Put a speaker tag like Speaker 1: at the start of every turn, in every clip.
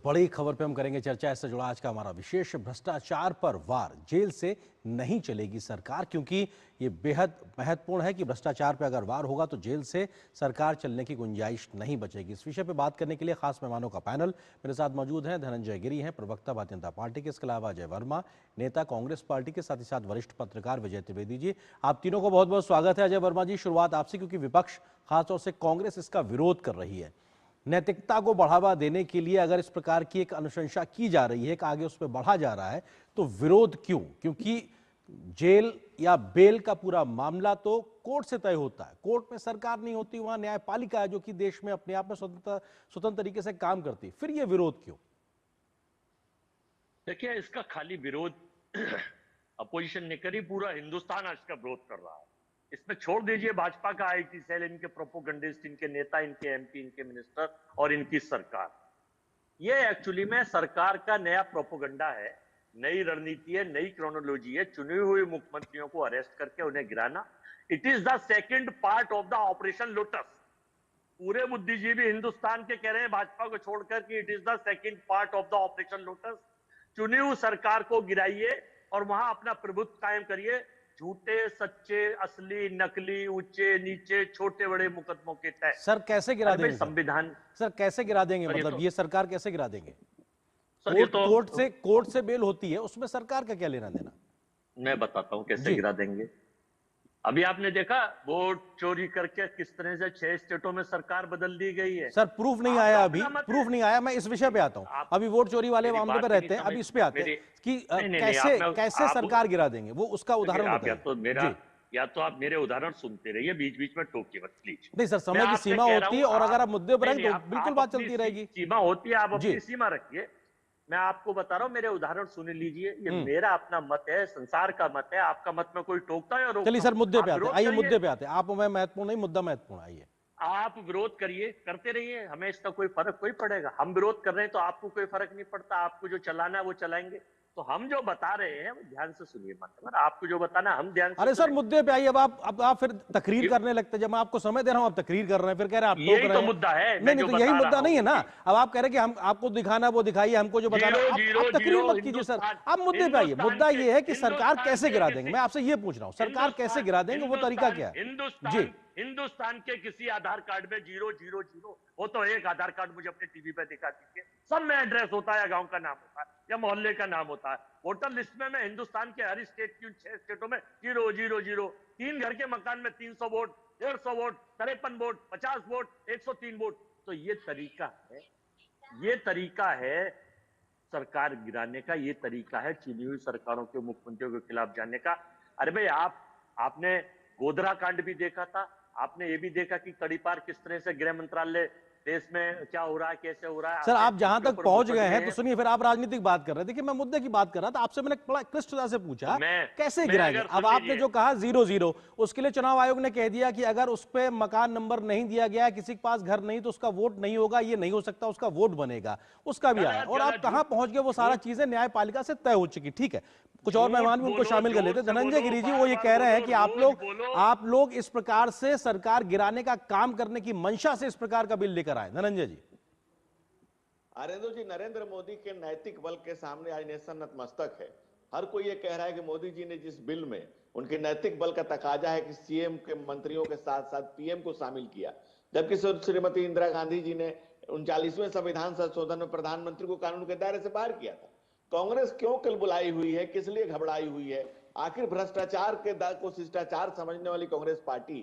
Speaker 1: बड़ी खबर पे हम करेंगे चर्चा। इससे जुड़ा आज का हमारा विशेष, भ्रष्टाचार पर वार, जेल से नहीं चलेगी सरकार, क्योंकि ये बेहद महत्वपूर्ण है कि भ्रष्टाचार पे अगर वार होगा तो जेल से सरकार चलने की गुंजाइश नहीं बचेगी। इस विषय पे बात करने के लिए खास मेहमानों का पैनल मेरे साथ मौजूद हैं। धनंजय गिरी हैं, प्रवक्ता भारतीय जनता पार्टी के, इसके अलावा अजय वर्मा, नेता कांग्रेस पार्टी के, साथ ही साथ वरिष्ठ पत्रकार विजय त्रिवेदी जी। आप तीनों को बहुत बहुत स्वागत है। अजय वर्मा जी, शुरुआत आपसे, क्योंकि विपक्ष खासतौर से कांग्रेस इसका विरोध कर रही है। नैतिकता को बढ़ावा देने के लिए अगर इस प्रकार की एक अनुशंसा की जा रही है कि आगे उस पर बढ़ा जा रहा है, तो विरोध क्यों? क्योंकि जेल या बेल का पूरा मामला तो कोर्ट से तय होता है। कोर्ट में सरकार नहीं होती, वहां न्यायपालिका है जो कि देश में अपने आप में स्वतंत्र तरीके से काम करती है। फिर यह विरोध क्यों?
Speaker 2: देखिए, इसका खाली विरोध अपोजिशन ने करी, पूरा हिंदुस्तान आज का विरोध कर रहा है। इसमें छोड़ दीजिए भाजपा का आईटी सेल, इनके प्रोपोगंडिस्ट, इनके नेता, इनके एमपी, इनके मिनिस्टर और इनकी सरकार। ये एक्चुअली में सरकार का नया प्रोपोगंडा है, नई रणनीति है, नई क्रोनोलॉजी है। चुने हुए मुख्यमंत्रियों को अरेस्ट करके उन्हें गिराना। It is the second part of the operation lotus. पूरे बुद्धिजीवी हिंदुस्तान के कह रहे हैं भाजपा को छोड़कर कि it is the second part of the operation lotus. चुनी हुई सरकार को गिराइए और वहां अपना प्रभुत्व कायम करिए। झूठे, सच्चे, असली, नकली, ऊंचे नीचे, छोटे बड़े मुकदमों के तहत।
Speaker 1: सर कैसे गिरा देंगे?
Speaker 2: संविधान
Speaker 1: सर कैसे गिरा देंगे? मतलब ये सरकार कैसे गिरा देंगे? कोर्ट से बेल होती है, उसमें सरकार का क्या लेना देना?
Speaker 2: मैं बताता हूं कैसे गिरा देंगे। अभी आपने देखा वोट चोरी करके किस तरह से 6 स्टेटों में सरकार बदल दी गई है।
Speaker 1: सर प्रूफ नहीं आया, अभी प्रूफ नहीं आया। मैं इस विषय पे आता हूं। अभी वोट चोरी वाले मामले पे रहते हैं, अभी इस पे आते हैं कि कैसे सरकार गिरा देंगे, वो उसका उदाहरण बताइए।
Speaker 2: या तो आप मेरे उदाहरण सुनते रहिए, बीच बीच में टोकिए मत प्लीज।
Speaker 1: नहीं सर, समय की सीमा होती है और अगर आप मुद्दे पर हैं तो बिल्कुल बात चलती रहेगी।
Speaker 2: सीमा होती है, आप अपनी सीमा रखिए। मैं आपको बता रहा हूं, मेरे उदाहरण सुन लीजिए। ये मेरा अपना मत है, संसार का मत है। आपका मत में कोई टोकता है या रोकता?
Speaker 1: चलिए सर, मुद्दे पे आते हैं। आइए मुद्दे पे आते हैं। आप मैं महत्वपूर्ण नहीं, मुद्दा महत्वपूर्ण। आइए,
Speaker 2: आप विरोध करिए, करते रहिए, हमें इसका कोई फर्क कोई पड़ेगा। हम विरोध कर रहे हैं तो आपको कोई फर्क नहीं पड़ता। आपको जो चलाना है वो चलाएंगे। तो हम जो बता रहे हैं वो ध्यान से सुनिए। मतलब आपको जो बताना हम ध्यान से।
Speaker 1: अरे सर मुद्दे पे आइए। अब आप फिर तकरीर करने लगते हैं। जब मैं आपको समय दे रहा हूं, आप तकरीर कर रहे हैं, फिर कह रहे हैं आप टोक रहे हैं।
Speaker 2: मुद्दा है।
Speaker 1: नहीं तो यही मुद्दा नहीं है ना। अब आप कह रहे हैं कि हम आपको दिखाना वो दिखाइए, हमको जो बताना। आप तकरीर मत कीजिए सर, आप मुद्दे पे आइए। मुद्दा ये है कि सरकार कैसे गिरा देंगे। मैं आपसे ये पूछ रहा हूँ, सरकार कैसे गिरा देंगे, वो तरीका क्या है? जी,
Speaker 2: हिंदुस्तान के किसी आधार कार्ड में 000 वो तो एक आधार कार्ड मुझे अपने टीवी पे दिखा दीजिए। सब में एड्रेस होता है, गांव का नाम होता है या मोहल्ले का नाम होता है। वोटर लिस्ट में मैं हिंदुस्तान के हर स्टेट की 6 स्टेटों में 000, 3 घर के मकान में 300 vote, 150 vote, 53 vote, 50 vote, 103 vote. तो ये तरीका है सरकार गिराने का। ये तरीका है चुनी हुई सरकारों के मुख्यमंत्रियों के खिलाफ जाने का। अरे भाई, आपने गोधरा कांड भी देखा था। आपने ये भी देखा कि तड़ीपार किस तरह से गृह मंत्रालय देश में क्या हो रहा है, कैसे हो रहा है।
Speaker 1: सर आप जहां तक पहुंच गए हैं तो सुनिए, फिर आप राजनीतिक बात कर रहे थे। देखिए, मैं मुद्दे की बात कर रहा था। आपसे मैंने बड़ा क्लिष्टता से पूछा कैसे गिराएंगे। अब आपने जो कहा 000, उसके लिए चुनाव आयोग ने कह दिया कि अगर उस पर मकान नंबर नहीं दिया गया, किसी के पास घर नहीं, तो उसका वोट नहीं होगा। ये नहीं हो सकता, उसका वोट बनेगा। उसका भी आया। और आप कहां पहुंच गए, वो सारा चीजें न्यायपालिका से तय हो चुकी। ठीक है, कुछ और मेहमान भी उनको शामिल कर लेते। धनंजय गिरी जी वो ये कह रहे हैं कि आप लोग इस प्रकार से सरकार गिराने का काम करने की मंशा से इस प्रकार का बिल लेकर आए। धनंजय जी।
Speaker 3: आरेंद्र जी, नरेंद्र मोदी के नैतिक बल के सामने आज नेशन नतमस्तक है। हर कोई ये कह रहा है कि मोदी जी ने जिस बिल में उनके नैतिक बल का तकाजा है कि सीएम के मंत्रियों के साथ साथ पीएम को शामिल किया, जबकि श्रीमती इंदिरा गांधी जी ने 39वें संविधान संशोधन में प्रधानमंत्री को कानून के दायरे से बाहर किया था। कांग्रेस क्यों कलबुलाई हुई है, किस लिए घबराई हुई है? आखिर भ्रष्टाचार के को शिष्टाचार समझने वाली कांग्रेस पार्टी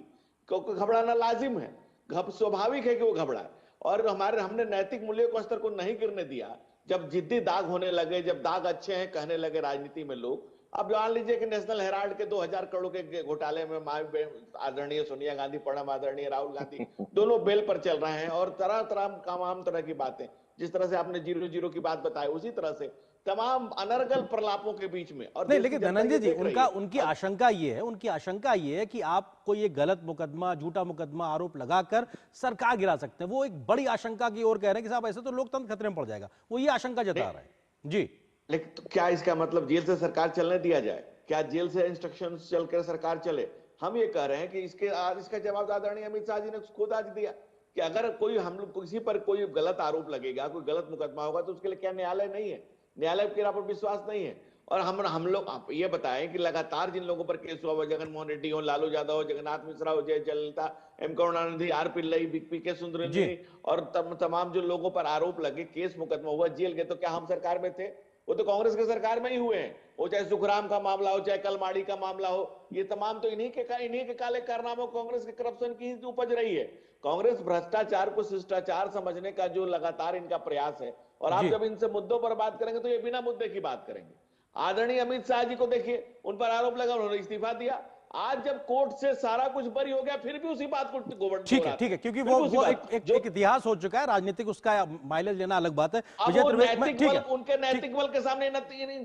Speaker 3: को घबराना लाजिम है, स्वाभाविक है कि वो घबराए। और हमने नैतिक मूल्यों को स्तर को नहीं गिरने दिया। जब जिद्दी दाग होने लगे, जब दाग अच्छे हैं कहने लगे राजनीति में लोग, अब जान लीजिए कि नेशनल हेराल्ड के 2000 करोड़ के घोटाले में आदरणीय सोनिया गांधी, परम आदरणीय राहुल गांधी दोनों बेल पर चल रहे हैं। और तरह तरह तमाम तरह की बातें, जिस तरह से आपने 000 की बात बताई, उसी तरह से तमाम अनर्गल प्रलापों के बीच में। और
Speaker 1: नहीं, लेकिन धनंजय जी उनकी आशंका ये है कि आप कोई एक गलत मुकदमा, झूठा मुकदमा आरोप लगाकर सरकार गिरा सकते हैं। वो एक बड़ी आशंका की ओर कह रहे हैं कि साहब ऐसे तो लोकतंत्र खतरे में पड़ जाएगा। वो ये आशंका जता रहे हैं। जी,
Speaker 3: लेकिन तो क्या इसका मतलब जेल से सरकार चलने दिया जाए? क्या जेल से इंस्ट्रक्शंस चलकर सरकार चले? हम ये कह रहे हैं कि इसका जवाब आदरणीय अमित शाह जी ने खुद आज दिया कि अगर कोई हम लोग किसी पर कोई गलत आरोप लगेगा, कोई गलत मुकदमा होगा, तो उसके लिए क्या न्यायालय नहीं है? न्यायालय के पर विश्वास नहीं है। और हम लोग आप ये बताएं कि लगातार जिन लोगों पर केस हुआ, वो जगन मोहन रेड्डी हो, लालू यादव हो, जगन्नाथ मिश्रा हो, J Jayalalithaa, M Karunanidhi, R Pillai, P K सुंदरनी और तमाम जो लोगों पर आरोप लगे, केस मुकदमा हुआ, जेल गए, तो क्या हम सरकार में थे? वो तो कांग्रेस की सरकार में ही हुए हैं। वो चाहे सुखराम का मामला हो, चाहे कलमाड़ी का मामला हो, ये तमाम तो इन्हीं के काले कारनामों, कांग्रेस के करप्शन की ही उपज रही है। कांग्रेस भ्रष्टाचार को शिष्टाचार समझने का जो लगातार इनका प्रयास है, और आप जब इनसे मुद्दों पर बात करेंगे तो ये बिना मुद्दे की बात करेंगे। आदरणीय अमित शाह जी को देखिए, उन पर आरोप लगा, उन्होंने इस्तीफा दिया। आज जब कोर्ट से सारा कुछ बरी हो गया, फिर भी उसी बात को
Speaker 1: ठीक है, क्योंकि वो एक इतिहास हो चुका है राजनीतिक, उसका माइलेज लेना अलग बात है।
Speaker 3: विजय त्रिवेदी, उनके नैतिक बल के सामने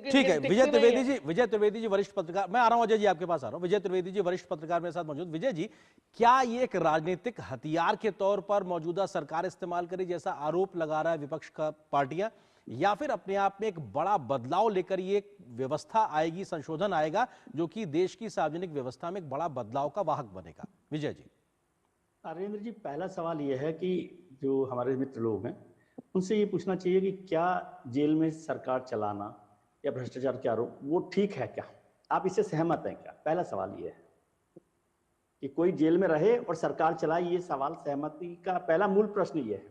Speaker 1: ठीक है। विजय त्रिवेदी जी वरिष्ठ पत्रकार, मैं आ रहा हूं अजय जी आपके पास आ रहा हूं। विजय त्रिवेदी जी वरिष्ठ पत्रकार मेरे साथ मौजूद। विजय जी, क्या ये एक राजनीतिक हथियार के तौर पर मौजूदा सरकार इस्तेमाल करे, जैसा आरोप लगा रहा है विपक्ष का पार्टियां, या फिर अपने आप में एक बड़ा बदलाव लेकर ये व्यवस्था आएगी, संशोधन आएगा जो कि देश की सार्वजनिक व्यवस्था में एक बड़ा बदलाव का वाहक बनेगा? विजय जी।
Speaker 4: नरेंद्र जी, पहला सवाल यह है कि जो हमारे मित्र लोग हैं उनसे ये पूछना चाहिए कि क्या जेल में सरकार चलाना या भ्रष्टाचार के आरोप वो ठीक है क्या? आप इससे सहमत हैं क्या? पहला सवाल ये है कि कोई जेल में रहे और सरकार चलाए, ये सवाल सहमति का पहला मूल प्रश्न ये है।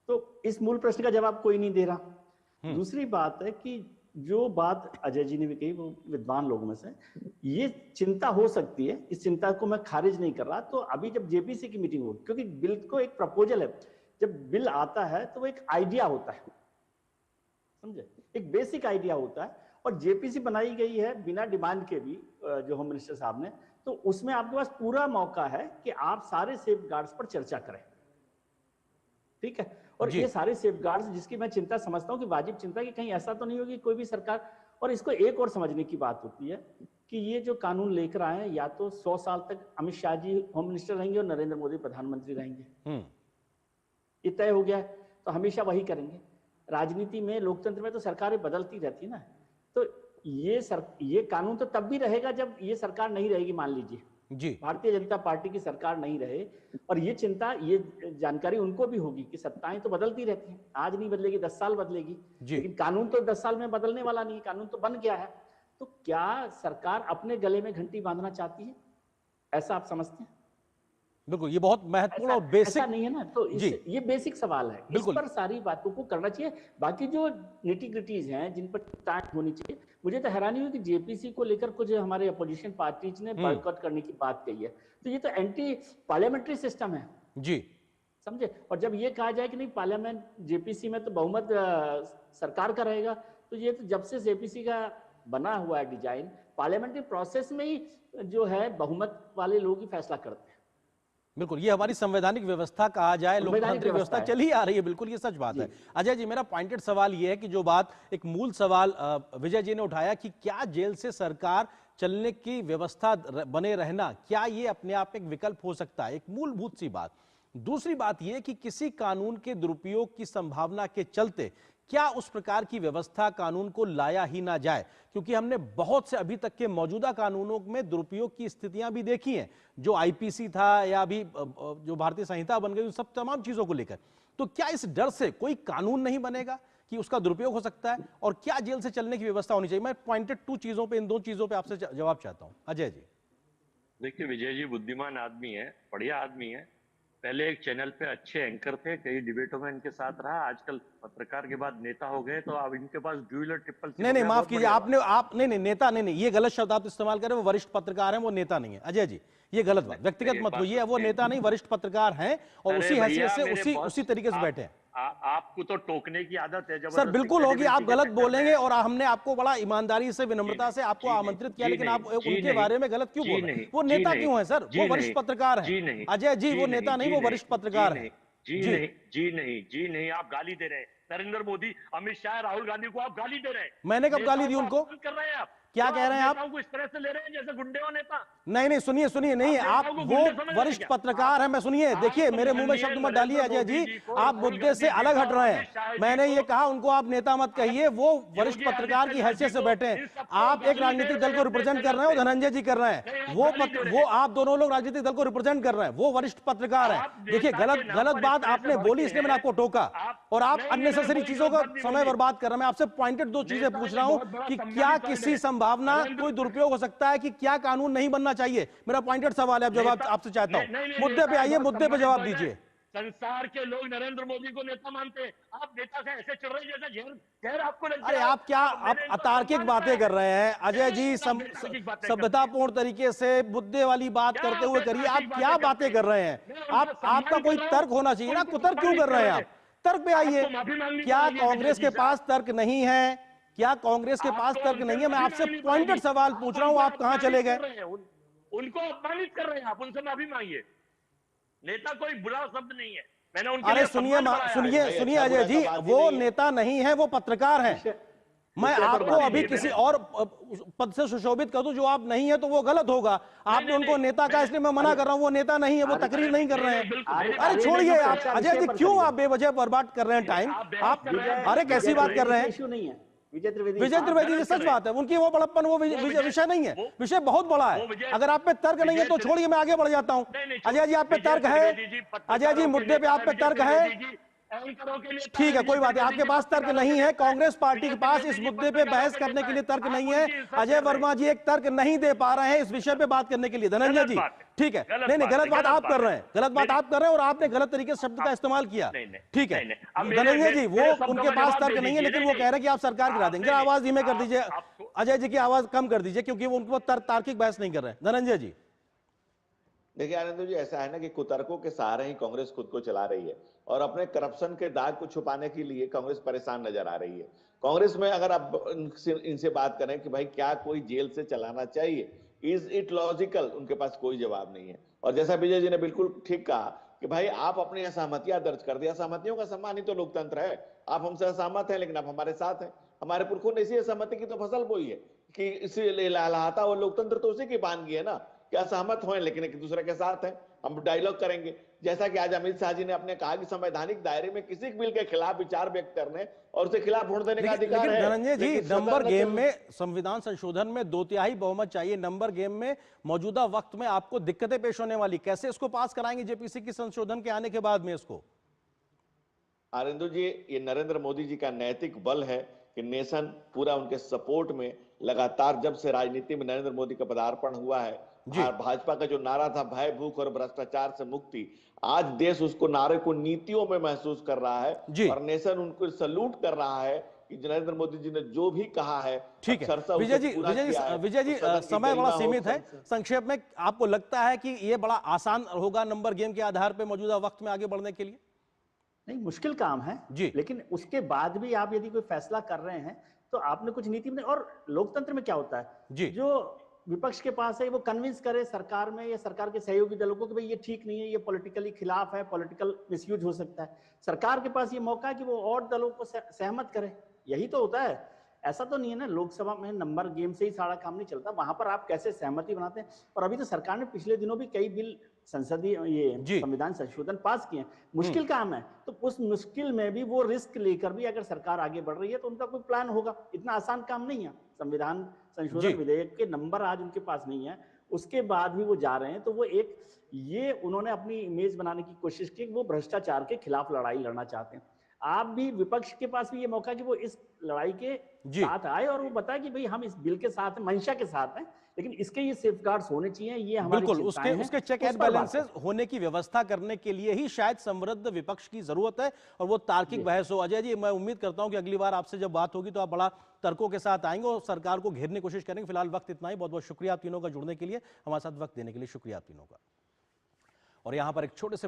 Speaker 4: तो इस मूल प्रश्न का जवाब कोई नहीं दे रहा। दूसरी बात है कि जो बात अजय जी ने भी कही, वो विद्वान लोगों में से, ये चिंता हो सकती है, इस चिंता को मैं खारिज नहीं कर रहा। तो अभी जब जेपीसी की मीटिंग होगी, क्योंकि बिल को एक प्रपोजल है, जब बिल आता है तो वो एक आइडिया होता है, समझे, एक बेसिक आइडिया होता है, और जेपीसी बनाई गई है बिना डिमांड के भी, जो होम मिनिस्टर साहब ने, तो उसमें आपके पास पूरा मौका है कि आप सारे सेफ गार्ड्स पर चर्चा करें, ठीक है। और ये सारे सेफगार्ड्स, जिसकी मैं चिंता समझता हूं कि वाजिब चिंता, कि कहीं ऐसा तो नहीं होगी कोई भी सरकार। और इसको एक और समझने की बात होती है कि ये जो कानून लेकर आए हैं, या तो 100 साल तक अमित शाह जी होम मिनिस्टर रहेंगे और नरेंद्र मोदी प्रधानमंत्री रहेंगे, ये तय हो गया है, तो हमेशा वही करेंगे। राजनीति में, लोकतंत्र में तो सरकारें बदलती रहती है ना। तो ये कानून तो तब भी रहेगा जब ये सरकार नहीं रहेगी, मान लीजिए जी, भारतीय जनता पार्टी की सरकार नहीं रहे। और ये चिंता, ये जानकारी उनको भी होगी कि सत्ताएं तो बदलती रहती हैं, आज नहीं बदलेगी 10 साल बदलेगी, लेकिन कानून तो 10 साल में बदलने वाला नहीं, कानून तो बन गया है। तो क्या सरकार अपने गले में घंटी बांधना चाहती है, ऐसा आप समझते हैं?
Speaker 1: बिल्कुल, ये बहुत महत्वपूर्ण और बेसिक
Speaker 4: ऐसा नहीं है ना। तो ये बेसिक सवाल है, इस पर सारी बातों को करना चाहिए। बाकी जो निटी ग्रिटीज हैं जिन पर टाइम होनी चाहिए, मुझे तो हैरानी हुई कि जेपीसी को लेकर कुछ हमारे अपोजिशन पार्टीज ने बॉयकॉट करने की बात कही है। तो ये तो एंटी पार्लियामेंट्री सिस्टम है जी, समझे। और जब ये कहा जाए कि नहीं, पार्लियामेंट जेपीसी में तो बहुमत सरकार का रहेगा, तो ये तो जब से जेपीसी का बना हुआ है डिजाइन, पार्लियामेंट्री प्रोसेस में ही जो है बहुमत वाले लोग ही फैसला करते हैं।
Speaker 1: बिल्कुल, ये हमारी संवैधानिक व्यवस्था कहा जाए, लोकतांत्रिक व्यवस्था चली आ रही है, बिल्कुल ये सच बात है। अजय जी, मेरा पॉइंटेड सवाल ये है कि जो बात, एक मूल सवाल विजय जी ने उठाया कि क्या जेल से सरकार चलने की व्यवस्था बने रहना, क्या ये अपने आप में एक विकल्प हो सकता है? एक मूलभूत सी बात। दूसरी बात यह कि किसी कानून के दुरुपयोग की संभावना के चलते क्या उस प्रकार की व्यवस्था कानून को लाया ही ना जाए, क्योंकि हमने बहुत से अभी तक के मौजूदा कानूनों में दुरुपयोग की स्थितियां भी देखी हैं, जो आईपीसी था या अभी जो भारतीय संहिता बन गई, उन सब तमाम चीजों को लेकर। तो क्या इस डर से कोई कानून नहीं बनेगा कि उसका दुरुपयोग हो सकता है, और क्या जेल से चलने की व्यवस्था होनी चाहिए? मैं पॉइंटेड 2 चीजों पे, इन 2 चीजों पे आपसे जवाब चाहता हूं। अजय जी।
Speaker 2: देखिए, विजय जी बुद्धिमान आदमी है, बढ़िया आदमी है। पहले एक चैनल पे अच्छे एंकर थे, कई डिबेटों में इनके साथ रहा, आजकल पत्रकार के बाद नेता हो गए, तो अब इनके पास ड्यूल और ट्रिपल।
Speaker 1: नहीं, माफ कीजिए, आप नहीं, नेता नहीं, ये गलत शब्द आप इस्तेमाल करें, वो वरिष्ठ पत्रकार हैं, वो नेता नहीं है। अजय जी, ये गलत बात, व्यक्तिगत मत होइए, वो नेता नहीं, वरिष्ठ पत्रकार हैं, और उसी हैसियत से उसी तरीके से बैठे हैं।
Speaker 2: आपको तो टोकने की आदत है
Speaker 1: सर, बिल्कुल होगी, आप गलत बोलेंगे, और हमने आपको बड़ा ईमानदारी से, विनम्रता से आपको आमंत्रित किया, लेकिन आप उनके बारे में गलत क्यों बोल रहे हैं? वो नेता क्यों है सर? वो वरिष्ठ पत्रकार हैं। अजय जी, वो नेता नहीं, वो वरिष्ठ पत्रकार है।
Speaker 2: जी नहीं, आप गाली दे रहे हैं नरेंद्र मोदी, अमित शाह, राहुल गांधी को आप गाली दे रहे हैं।
Speaker 1: मैंने कब गाली दी उनको?
Speaker 2: कर रहे हैं आप,
Speaker 1: क्या कह रहे हैं आप?
Speaker 2: नेताओं को इस तरह से ले रहे हैं जैसे गुंडे हो नेता।
Speaker 1: नहीं नहीं, सुनिए सुनिए, नहीं आप वो वरिष्ठ पत्रकार हैं। मैं सुनिए, देखिए मेरे मुंह में शब्द मत डालिए अजय जी, आप मुद्दे से अलग हट रहे हैं। मैंने ये कहा उनको आप नेता मत कहिए, वो वरिष्ठ पत्रकार की हैसियत से बैठे हैं। आप एक राजनीतिक दल को रिप्रेजेंट कर रहे हैं, धनंजय जी कर रहे हैं, वो आप दोनों लोग राजनीतिक दल को रिप्रेजेंट कर रहे हैं, वो वरिष्ठ पत्रकार हैं। देखिए गलत बात आपने बोली, इसलिए मैंने आपको टोका, और आप अननेसेसरी चीजों का समय बर्बाद कर रहे हैं। मैं आपसे पॉइंटेड दो चीजें पूछ रहा हूं कि क्या किसी संभावना कोई दुरुपयोग हो सकता है कि क्या कानून नहीं बनना चाहिए? मेरा पॉइंटेड सवाल है, अब जवाब आपसे चाहता हूं। मुद्दे पे आइए, मुद्दे पे जवाब दीजिए।
Speaker 2: संसार के लोग नरेंद्र मोदी को नेता मानते हैं, आप नेता से ऐसे चढ़ रहे जैसा जहर आपको लगता है।
Speaker 1: अरे आप क्या आप अतार्किक बातें कर रहे हैं अजय जी? सभ्यतापूर्ण तरीके से मुद्दे वाली बात करते हुए करिए। आप क्या बातें कर रहे हैं? आपका कोई तर्क होना चाहिए ना, कुतर्क क्यों कर रहे हैं आप? तर्क पे आइए। क्या कांग्रेस के पास तर्क नहीं है? क्या कांग्रेस के पास तर्क नहीं है? मैं आपसे पॉइंटेड सवाल पूछ रहा हूं, आप कहां चले गए?
Speaker 2: उनको अपमानित कर रहे हैं आप, उनसे माफी मांगिए। नेता कोई बुरा शब्द नहीं है, मैंने उनके
Speaker 1: अरे सुनिए अजय जी, वो नेता नहीं है, वो पत्रकार हैं। मैं आपको अभी किसी और पद से सुशोभित कर दूं जो आप नहीं है तो वो गलत होगा। आपने उनको नेता का, इसलिए मैं मना कर रहा हूं, वो नेता नहीं है, वो तकरीर नहीं कर रहे हैं। अरे छोड़िए आप अजय जी, क्यों आप बेवजह बर्बाद कर रहे हैं टाइम? आप अरे कैसी बात कर रहे हैं? विजय त्रिवेदी जी, सच बात है, उनकी वो बड़प्पन वो विषय नहीं है, विषय बहुत बड़ा है। अगर आप पे तर्क नहीं है तो छोड़िए, मैं आगे बढ़ जाता हूं। अजय जी आप पे तर्क है? अजय जी मुद्दे पे आप पे तर्क है? ठीक है, कोई बात नहीं, आपके पास तर्क नहीं है, कांग्रेस पार्टी के पास इस मुद्दे पे बहस करने के लिए तर्क नहीं है। अजय वर्मा जी एक तर्क नहीं दे पा रहे हैं इस विषय पे बात करने के लिए। धनंजय जी ठीक है, नहीं गलत बात आप कर रहे हैं, गलत बात आप कर रहे हैं और आपने गलत तरीके से शब्द का इस्तेमाल किया। ठीक है धनंजय जी, वो उनके पास तर्क नहीं है, लेकिन वो कह रहे हैं कि आप सरकार गिरा देंगे। आवाज धीमे कर दीजिए, अजय जी की आवाज कम कर दीजिए, क्योंकि वो उनको तार्किक बहस नहीं कर रहे हैं। धनंजय जी
Speaker 3: देखिए आनंद जी, ऐसा है ना कि कुतर्कों के सहारे ही कांग्रेस खुद को चला रही है और अपने करप्शन के दाग को छुपाने के लिए कांग्रेस परेशान नजर आ रही है। कांग्रेस में अगर आप इनसे बात करें कि भाई क्या कोई जेल से चलाना चाहिए, इज इट लॉजिकल, उनके पास कोई जवाब नहीं है। और जैसा विजय जी ने बिल्कुल ठीक कहा कि भाई आप अपनी असहमतियां दर्ज कर दिया, असहमतियों का सम्मान ही तो लोकतंत्र है। आप हमसे असहमत हैं लेकिन आप हमारे साथ हैं। हमारे पुरखों ने इसी असहमति की तो फसल बोई है कि इसी लहलहाता वो लोकतंत्र तो उसी की बानगी है ना, कि असहमत हो लेकिन एक दूसरे के साथ हैं, हम डायलॉग करेंगे। जैसा कि आज अमित शाह जी ने अपने कहा कि संवैधानिक दायरे में किसी बिल के खिलाफ विचार व्यक्त करने और उसे खिलाफ वोट देने का अधिकार है।
Speaker 1: धनंजय जी, नंबर गेम में, संविधान संशोधन में 2/3 बहुमत चाहिए। नंबर गेम में मौजूदा वक्त में आपको दिक्कतें पेश होने वाली, कैसे इसको पास कराएंगे जेपीसी की संशोधन के आने के बाद में इसको?
Speaker 3: आनंदो जी, ये नरेंद्र मोदी जी का नैतिक बल है कि नेशन पूरा उनके सपोर्ट में लगातार, जब से राजनीति में नरेंद्र मोदी का पदार्पण हुआ है, भाजपा का जो नारा था भय भूख और भ्रष्टाचार से मुक्ति, आज देश उसको नारे को नीतियों में महसूस कर रहा है और नेशन उनको सल्यूट कर रहा है कि नरेंद्र मोदी जी ने जो भी कहा है।
Speaker 1: ठीक है विजय जी, समय बड़ा सीमित है, संक्षेप में आपको लगता है कि ये बड़ा आसान होगा नंबर गेम के आधार पर मौजूदा वक्त में आगे बढ़ने के लिए?
Speaker 4: नहीं, मुश्किल काम है जी, लेकिन उसके बाद भी आप यदि कोई फैसला कर रहे हैं तो आपने कुछ नीति में, और लोकतंत्र में क्या होता है जी, जो विपक्ष के पास है वो कन्विंस करे सरकार में या सरकार के सहयोगी दलों को कि भाई ये ठीक नहीं है, ये पॉलिटिकली खिलाफ है, पॉलिटिकल मिसयूज हो सकता है। सरकार के पास ये मौका है कि वो और दलों को सहमत करे, यही तो होता है। ऐसा तो नहीं है ना लोकसभा में नंबर गेम से ही सारा काम नहीं चलता, वहां पर आप कैसे सहमति बनाते हैं। और अभी तो सरकार ने पिछले दिनों भी कई बिल संसदीय ये संविधान संशोधन पास किए हैं। मुश्किल काम है, तो उस मुश्किल में भी वो रिस्क लेकर भी अगर सरकार आगे बढ़ रही है तो उनका कोई प्लान होगा। इतना आसान काम नहीं है। संविधान संशोधन विधेयक के नंबर आज उनके पास नहीं है, उसके बाद भी वो जा रहे हैं, तो वो एक ये उन्होंने अपनी इमेज बनाने की कोशिश की, वो भ्रष्टाचार के खिलाफ लड़ाई लड़ना चाहते हैं। आप भी, विपक्ष के पास भी ये मौका कि वो इस लड़ाई के साथ आए और वो बताए कि भाई हम इस बिल के साथ हैं, मंशा के साथ हैं, लेकिन इसके ये सेफगार्ड्स होने चाहिए, ये हमारी
Speaker 1: बिल्कुल उसके चेक एंड बैलेंसेस होने की व्यवस्था करने के लिए ही शायद समृद्ध विपक्ष की जरूरत है और वो तार्किक बहस हो। अजय जी, मैं उम्मीद करता हूं कि अगली बार आपसे जब बात होगी तो आप बड़ा तर्कों के साथ आएंगे और सरकार को घेरने की कोशिश करेंगे। फिलहाल वक्त इतना ही। बहुत बहुत शुक्रिया आप तीनों का जुड़ने के लिए, हमारे साथ वक्त देने के लिए शुक्रिया आप तीनों का। और यहां पर एक छोटे से